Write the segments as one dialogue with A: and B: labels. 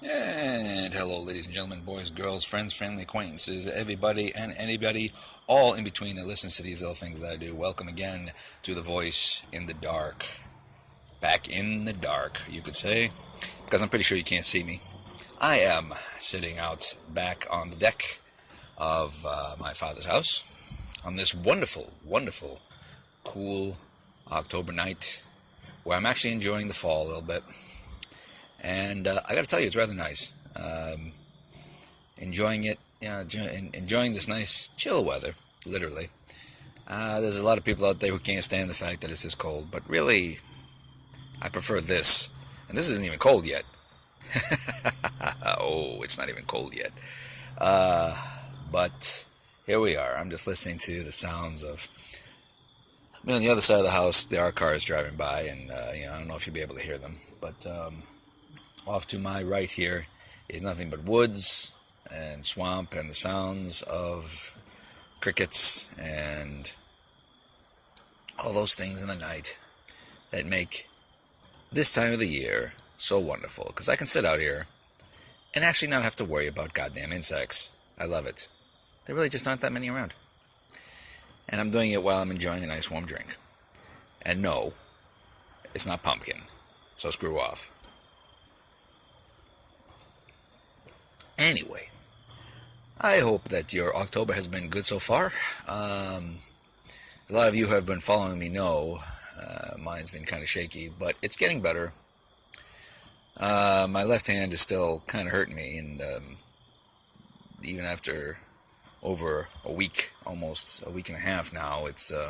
A: And hello, ladies and gentlemen, boys, girls, friends, family, acquaintances, everybody and anybody, all in between that listens to these little things that I do. Welcome again to The Voice in the Dark. Back in the dark, you could say, because I'm pretty sure you can't see me. I am sitting out back on the deck of my father's house on this wonderful, wonderful, cool October night where I'm actually enjoying the fall a little bit. And I got to tell you, it's rather nice. Enjoying it, enjoying this nice chill weather, literally. There's a lot of people out there who can't stand the fact that it's this cold, but really, I prefer this. And this isn't even cold yet. Oh, it's not even cold yet. But here we are. I'm just listening to the sounds of... I mean, on the other side of the house, there are cars driving by, and I don't know if you'll be able to hear them, but... off to my right here is nothing but woods and swamp and the sounds of crickets and all those things in the night that make this time of the year so wonderful. Because I can sit out here and actually not have to worry about goddamn insects. I love it. There really just aren't that many around. And I'm doing it while I'm enjoying a nice warm drink. And no, it's not pumpkin, so screw off. Anyway, I hope that your October has been good so far. A lot of you who have been following me know mine's been kind of shaky, but it's getting better. My left hand is still kind of hurting me, and even after over a week, almost a week and a half now, it still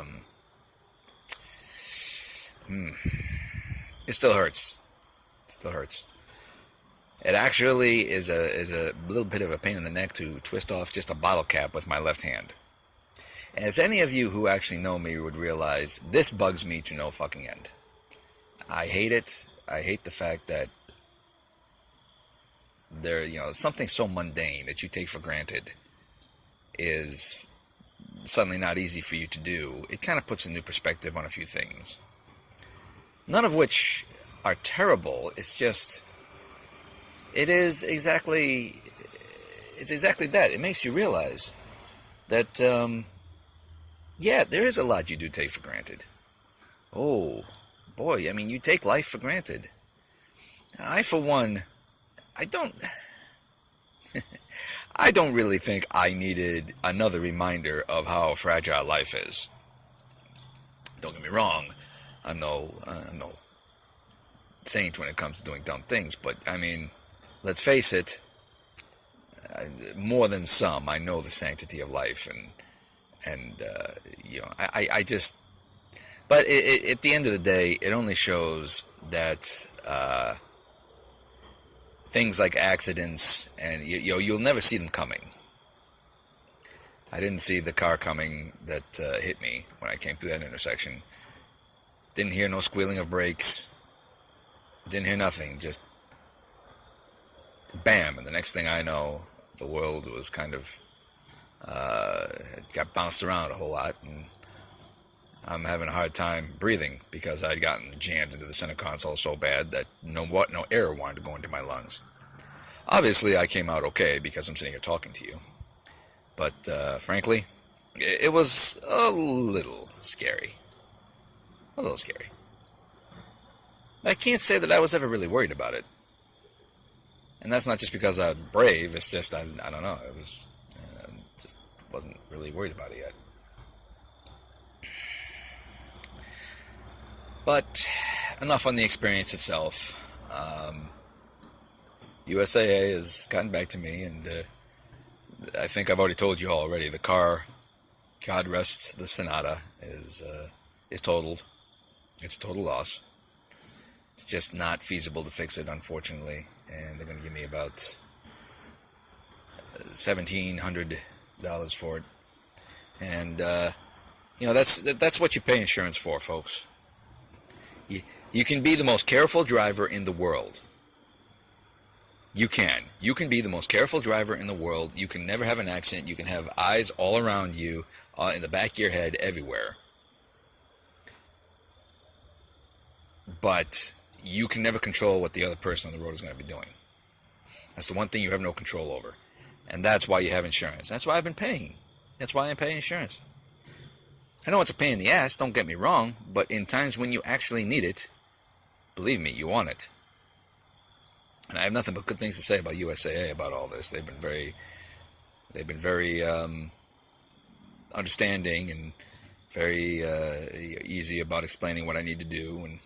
A: hurts. It still hurts. It actually is a little bit of a pain in the neck to twist off just a bottle cap with my left hand. As any of you who actually know me would realize, this bugs me to no fucking end. I hate it. I hate the fact that something so mundane that you take for granted is suddenly not easy for you to do. It kind of puts a new perspective on a few things. None of which are terrible. It's just... It's exactly that. It makes you realize that, there is a lot you do take for granted. Oh, boy, I mean, you take life for granted. I, for one, I don't really think I needed another reminder of how fragile life is. Don't get me wrong, I'm no saint when it comes to doing dumb things, but, I mean... Let's face it, more than some, I know the sanctity of life, I just... But at the end of the day, it only shows that things like accidents, and you'll never see them coming. I didn't see the car coming that hit me when I came through that intersection. Didn't hear no squealing of brakes. Didn't hear nothing, just... bam, and the next thing I know, the world was kind of, got bounced around a whole lot, and I'm having a hard time breathing because I'd gotten jammed into the center console so bad that no air wanted to go into my lungs. Obviously, I came out okay because I'm sitting here talking to you, but frankly, it was a little scary. A little scary. I can't say that I was ever really worried about it. And that's not just because I'm brave, it's just, I don't know, it was, just wasn't really worried about it yet. But, enough on the experience itself. USAA has gotten back to me, and I think I've already told you already, the car, God rest the Sonata, is totaled. It's a total loss. It's just not feasible to fix it, unfortunately. And they're going to give me about $1,700 for it. And, that's what you pay insurance for, folks. You can be the most careful driver in the world. You can. You can be the most careful driver in the world. You can never have an accident. You can have eyes all around you, in the back of your head, everywhere. But you can never control what the other person on the road is going to be doing. That's the one thing you have no control over. And that's why you have insurance. That's why I've been paying. That's why I'm paying insurance. I know it's a pain in the ass, don't get me wrong, but in times when you actually need it, believe me, you want it. And I have nothing but good things to say about USAA about all this. They've been very understanding and very easy about explaining what I need to do. And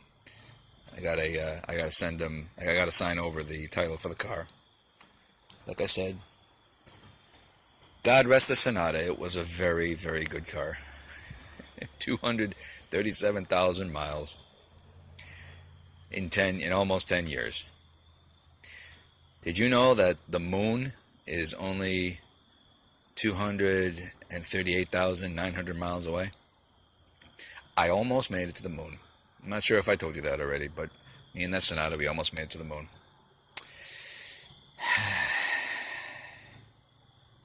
A: I gotta send them. I gotta sign over the title for the car. Like I said, God rest the Sonata. It was a very, very good car. 237,000 miles in almost 10 years. Did you know that the moon is only 238,900 miles away? I almost made it to the moon. I'm not sure if I told you that already, but me and that Sonata, we almost made it to the moon.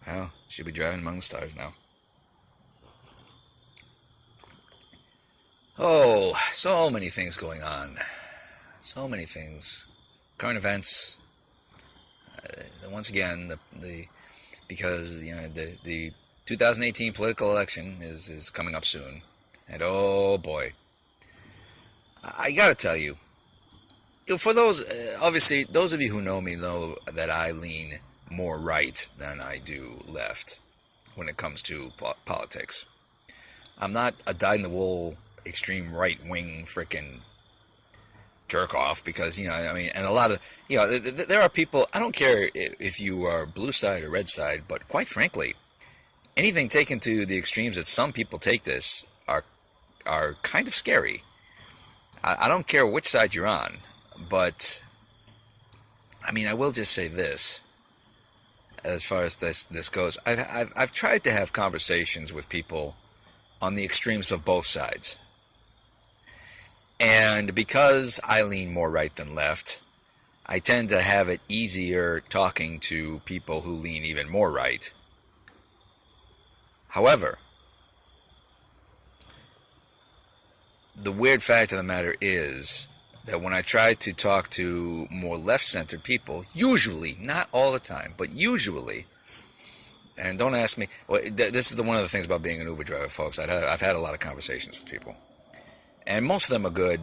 A: Well, she'll be driving among the stars now. Oh, so many things going on. So many things. Current events. Once again, because the 2018 political election is coming up soon, and oh boy, I gotta tell you, for those obviously those of you who know me know that I lean more right than I do left when it comes to politics. I'm not a dyed-in-the-wool extreme right-wing frickin' jerk off because, and a lot of, there are people, I don't care if you are blue side or red side, but quite frankly, anything taken to the extremes that some people take this are kind of scary. I don't care which side you're on, but, I will just say this, as far as this goes. I've tried to have conversations with people on the extremes of both sides. And because I lean more right than left, I tend to have it easier talking to people who lean even more right. However, the weird fact of the matter is that when I try to talk to more left-centered people, usually, not all the time, but usually, and don't ask me, this is one of the things about being an Uber driver, folks. I've had a lot of conversations with people. And most of them are good,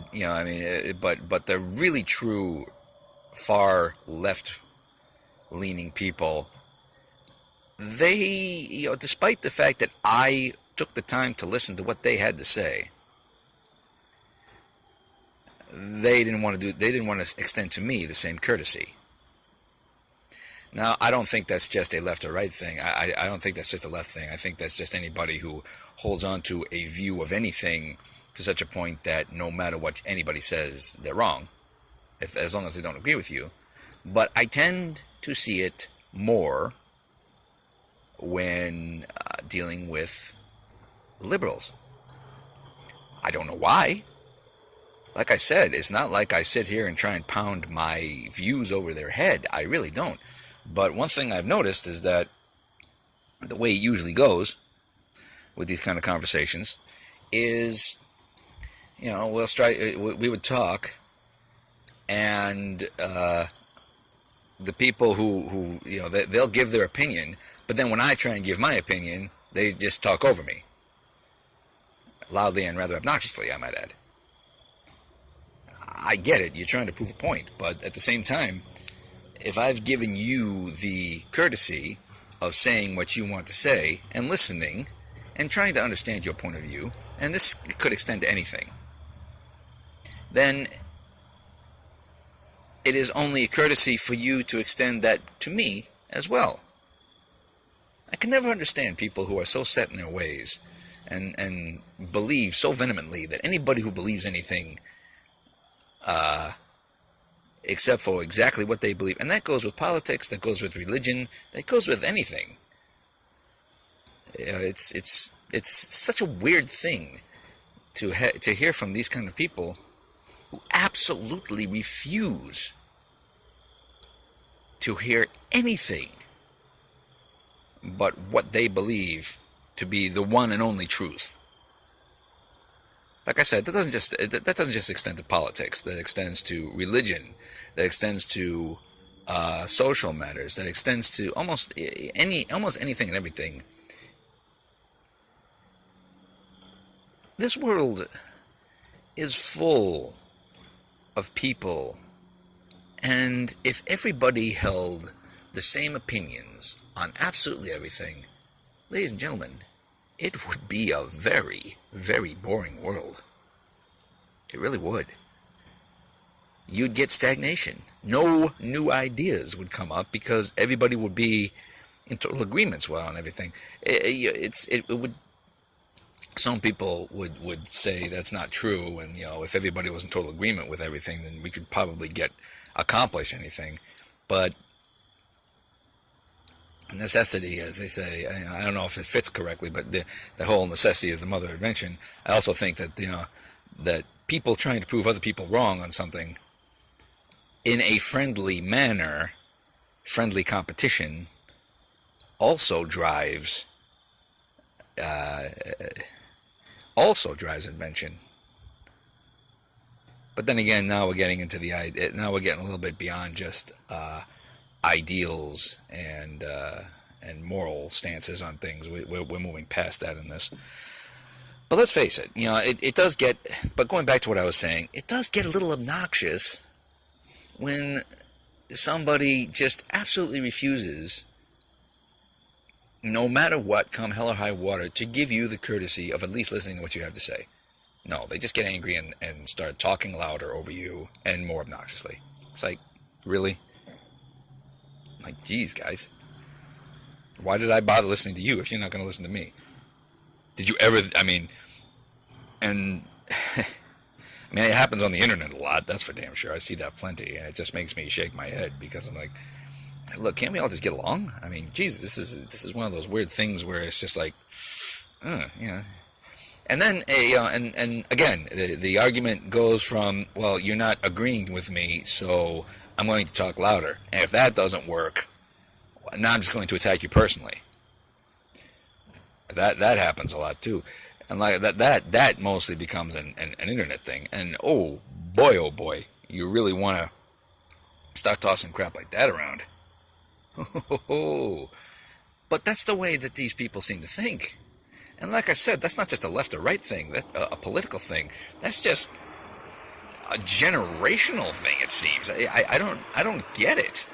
A: but the really true far left-leaning people, they, despite the fact that I took the time to listen to what they had to say, they didn't want to extend to me the same courtesy. Now, I don't think that's just a left or right thing. I don't think that's just a left thing. I think that's just anybody who holds on to a view of anything to such a point that no matter what anybody says, they're wrong, as long as they don't agree with you. But I tend to see it more when dealing with liberals. I don't know why. Like I said, it's not like I sit here and try and pound my views over their head. I really don't. But one thing I've noticed is that the way it usually goes with these kind of conversations is, we would talk, and the people who they'll give their opinion, but then when I try and give my opinion, they just talk over me. Loudly and rather obnoxiously, I might add. I get it, you're trying to prove a point, but at the same time, if I've given you the courtesy of saying what you want to say and listening and trying to understand your point of view, and this could extend to anything, then it is only a courtesy for you to extend that to me as well. I can never understand people who are so set in their ways and believe so vehemently that anybody who believes anything except for exactly what they believe, and that goes with politics, that goes with religion, that goes with anything. It's such a weird thing to hear from these kind of people who absolutely refuse to hear anything but what they believe to be the one and only truth. Like I said, that doesn't just extend to politics. That extends to religion. That extends to social matters, that extends to almost anything and everything. This world is full of people, and if everybody held the same opinions on absolutely everything, ladies and gentlemen, it would be a very, very boring world. It really would. You'd get stagnation. No new ideas would come up because everybody would be in total agreements on everything. It would. Some people would say that's not true, and if everybody was in total agreement with everything, then we could probably accomplish anything. But necessity, as they say, I don't know if it fits correctly, but the whole necessity is the mother of invention. I also think that that people trying to prove other people wrong on something in a friendly manner, friendly competition, also drives invention. But then again, now we're getting into now we're getting a little bit beyond just ideals and moral stances on things. We're moving past that in this. But let's face it, it does get. But going back to what I was saying, it does get a little obnoxious when somebody just absolutely refuses, no matter what, come hell or high water, to give you the courtesy of at least listening to what you have to say. No, they just get angry and start talking louder over you and more obnoxiously. It's like, really? Like, geez, guys. Why did I bother listening to you if you're not going to listen to me? Did you ever, and it happens on the internet a lot, that's for damn sure. I see that plenty, and it just makes me shake my head because I'm like, look, can't we all just get along? Jesus, this is one of those weird things where it's just like, And then, and again, the argument goes from, well, you're not agreeing with me, so I'm going to talk louder. And if that doesn't work, now I'm just going to attack you personally. That happens a lot too, and like that mostly becomes an internet thing. And oh boy, you really want to start tossing crap like that around. But that's the way that these people seem to think. And like I said, that's not just a left or right thing. That's a political thing. That's just a generational thing. It seems. I don't get it.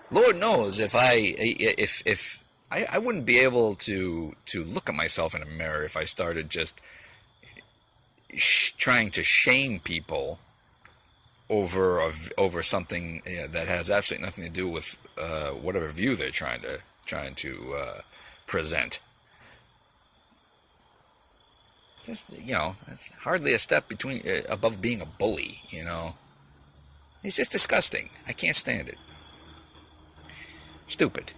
A: Lord knows if I wouldn't be able to look at myself in a mirror if I started just trying to shame people over something that has absolutely nothing to do with whatever view they're trying to present. It's just, it's hardly a step above being a bully. It's just disgusting. I can't stand it. Stupid.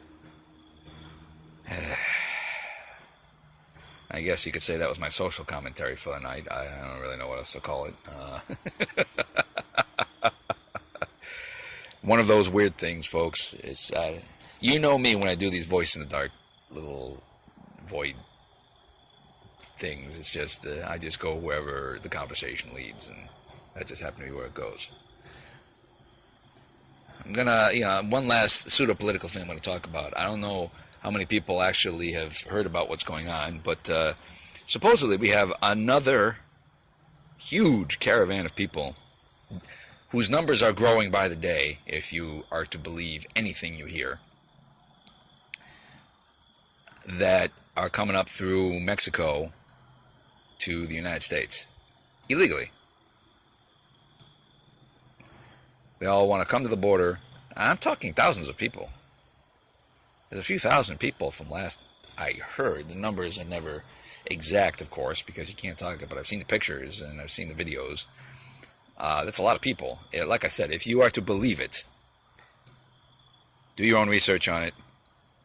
A: I guess you could say that was my social commentary for the night. I don't really know what else to call it. One of those weird things, folks. It's you know me when I do these voice in the dark little void things. It's just I just go wherever the conversation leads, and that just happens to be where it goes. I'm gonna, one last pseudo-political thing I'm gonna talk about. I don't know how many people actually have heard about what's going on, but supposedly we have another huge caravan of people whose numbers are growing by the day, if you are to believe anything you hear, that are coming up through Mexico to the United States illegally. They all want to come to the border. I'm talking thousands of people. There's a few thousand people from last I heard. The numbers are never exact, of course, because you can't talk it, but I've seen the pictures and I've seen the videos. That's a lot of people. Like I said, if you are to believe it, do your own research on it.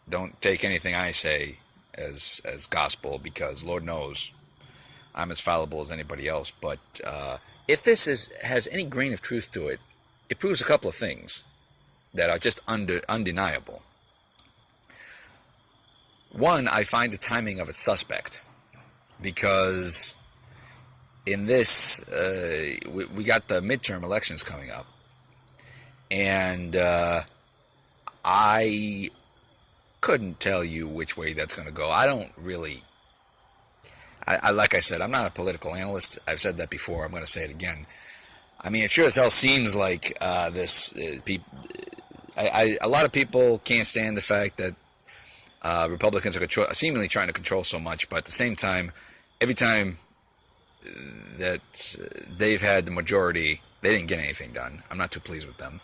A: Don't take anything I say as gospel, because Lord knows I'm as fallible as anybody else. But if this has any grain of truth to it, it proves a couple of things that are just undeniable. One, I find the timing of it suspect, because in this, we got the midterm elections coming up, And I couldn't tell you which way that's going to go. I don't really. Like I said, I'm not a political analyst. I've said that before. I'm going to say it again. I mean, it sure as hell seems like this. A lot of people can't stand the fact that Republicans are seemingly trying to control so much, but at the same time, every time that they've had the majority, they didn't get anything done. I'm not too pleased with them.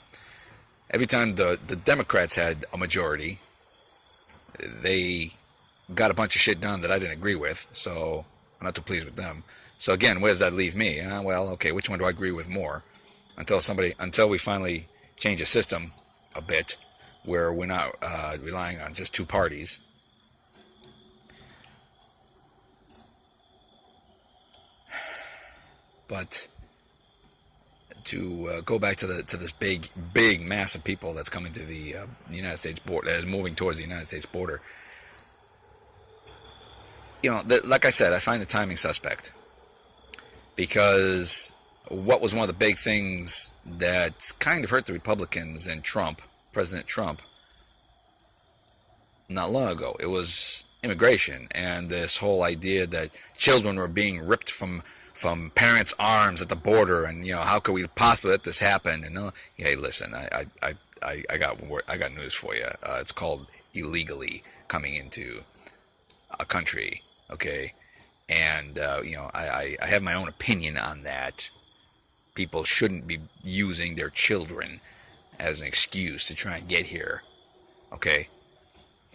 A: Every time the Democrats had a majority, they got a bunch of shit done that I didn't agree with, so I'm not too pleased with them. So again, where does that leave me? Well, okay, which one do I agree with more? Until we finally change the system a bit, where we're not relying on just two parties. But to go back to this big mass of people that's coming to the United States border, that is moving towards the United States border. Like I said, I find the timing suspect, because what was one of the big things that kind of hurt the Republicans and President Trump, not long ago, it was immigration and this whole idea that children were being ripped from parents' arms at the border, and how could we possibly let this happen? And hey, listen, I got news for you. It's called illegally coming into a country, okay? And I have my own opinion on that. People shouldn't be using their children as an excuse to try and get here, okay?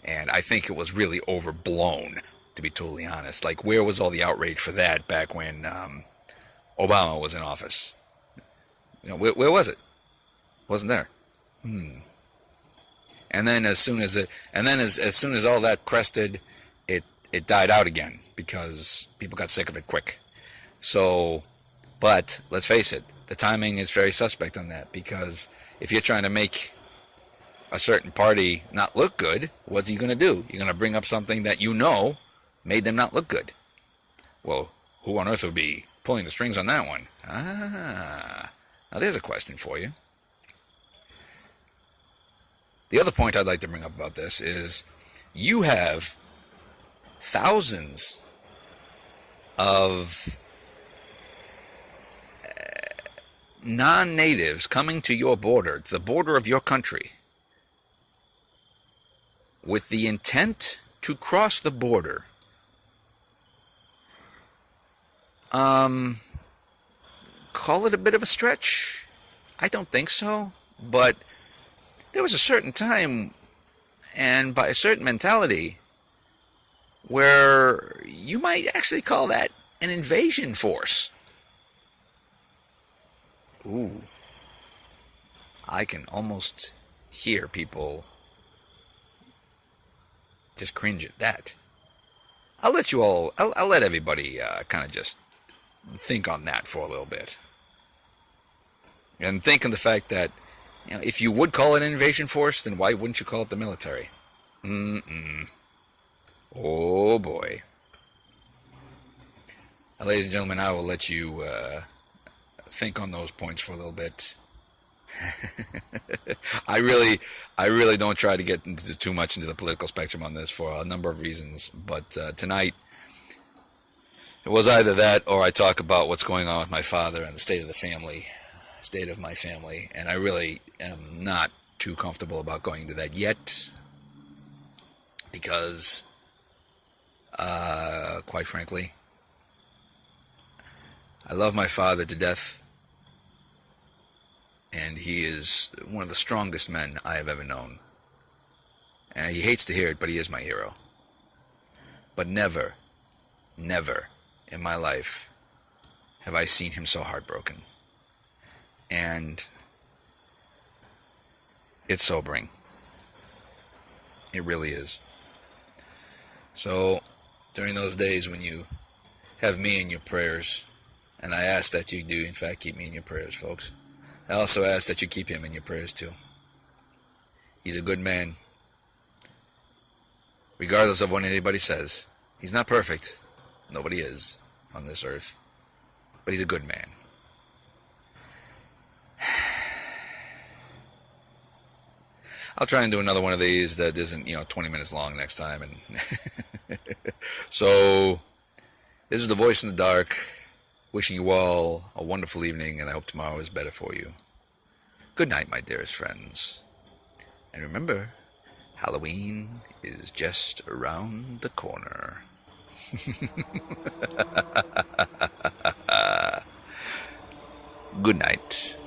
A: And I think it was really overblown, to be totally honest. Like, where was all the outrage for that back when Obama was in office? Where was it? Wasn't there. And then as soon as all that crested, it died out again, because people got sick of it quick. So, but let's face it, the timing is very suspect on that, because if you're trying to make a certain party not look good, what's he going to do? You're going to bring up something that made them not look good. Well, who on earth would be pulling the strings on that one? Now there's a question for you. The other point I'd like to bring up about this is you have thousands of non-natives coming to your border, to the border of your country, with the intent to cross the border. Call it a bit of a stretch? I don't think so, but there was a certain time, and by a certain mentality, where you might actually call that an invasion force. Ooh. I can almost hear people just cringe at that. I'll let everybody kind of just think on that for a little bit. And think on the fact that, if you would call it an invasion force, then why wouldn't you call it the military? Oh boy. Now, ladies and gentlemen, I will let you think on those points for a little bit. I really don't try to get too much into the political spectrum on this for a number of reasons. But tonight, it was either that or I talk about what's going on with my father and the state of my family. And I really am not too comfortable about going into that yet, because, quite frankly, I love my father to death. And he is one of the strongest men I have ever known. And he hates to hear it, but he is my hero. But never, never in my life have I seen him so heartbroken. And it's sobering. It really is. So, during those days when you have me in your prayers, and I ask that you do, in fact, keep me in your prayers, folks. I also ask that you keep him in your prayers too. He's a good man. Regardless of what anybody says. He's not perfect. Nobody is on this earth. But he's a good man. I'll try and do another one of these that isn't 20 minutes long next time. And so this is the voice in the dark, wishing you all a wonderful evening, and I hope tomorrow is better for you. Good night, my dearest friends. And remember, Halloween is just around the corner. Good night.